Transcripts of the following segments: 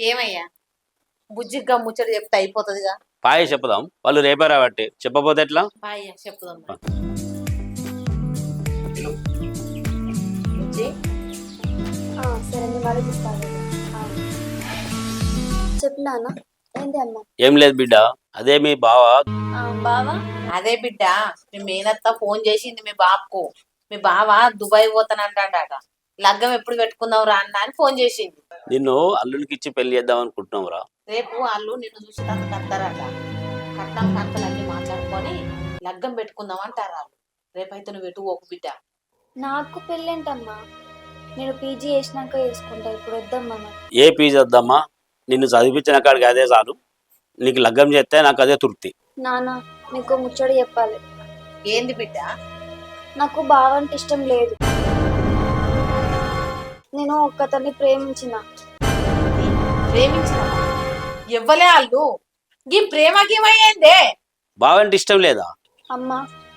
ఏమయ్యా బుజ్జిగా ముచ్చట చెప్తే అయిపోతుందిగా. పాయ చెప్పుదాం, వాళ్ళు రేపే రాబట్టి చెప్పబోతే ఎట్లా? పాయ్యా చెప్పుదాం మరి. బుజ్జి సరే నేను ఆలోచిస్తాను. చెప్పు నాన్న. ఏంటి అమ్మ? ఏం లేదు బిడ్డ, అదే మీ బావ బావా అదే బిడ్డ, మీ మేనత్త ఫోన్ చేసింది మీ బాబుకు. మీ బావ దుబాయ్ పోతానంటాడట. లగ్గం ఎప్పుడు పెట్టుకుందాం రా అన్న అని ఫోన్ చేసింది. నిన్ను అల్లునికి ఇచ్చి పెళ్లి చేద్దాం అనుకుంటున్నాం రా. రేపు వాళ్ళు నిన్ను చూసి తందుకు వస్తారట. కట్నం కంతలన్నీ మాట్లాడుకొని లగ్గం పెట్టుకుందాం అంటారు వాళ్ళు. రేపైతే నువ్వు ఎటు ఓకు బిడ్డ. నాకు పెళ్ళేంటమ్మా? నేను పీజీ చేసినాక చేసుకుంటా. ఇప్పుడు వద్దమ్మా నాకు. ఏ పీజీ వద్దమ్మా, నిన్ను చదివించిన కాడికి అదే చాలు. నీకు లగ్గం చేస్తే నాకు అదే తృప్తి. నాన్న నీకు ముచ్చడి చెప్పాలి. ఏంది బిడ్డ? నాకు బావ అంటే ఇష్టం లేదు. నేను ఒక్కతన్ని ప్రేమించిన. ప్రేమించిన ఎవ్వలే వాళ్ళు? ఈ ప్రేమకేమయ్యిందే? బావంటే ఇష్టం లేదా? అమ్మ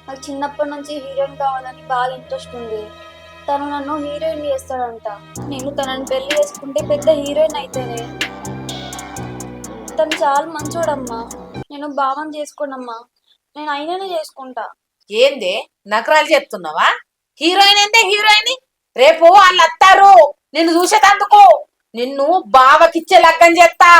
నాకు చిన్నప్పటి నుంచి హీరోయిన్ కావాలని బాగా ఇంట్రెస్ట్ ఉంది. తను నన్ను హీరోయిన్ చేస్తాడంట. నేను తనని పెళ్లి చేసుకుంటే పెద్ద హీరోయిన్ అయితేనే. తను చాలా మంచోడమ్మా. నేను భావం చేసుకోనమ్మా. నేను అయిననే చేసుకుంటా. ఏందే నకరాలు చెప్తున్నావా? హీరోయిన్ అంటే హీరోయిన్. రేపు వాళ్ళు వస్తారు నిన్ను చూసేటందుకు. నిన్ను బావకిచ్చే లగ్గం చేస్తా.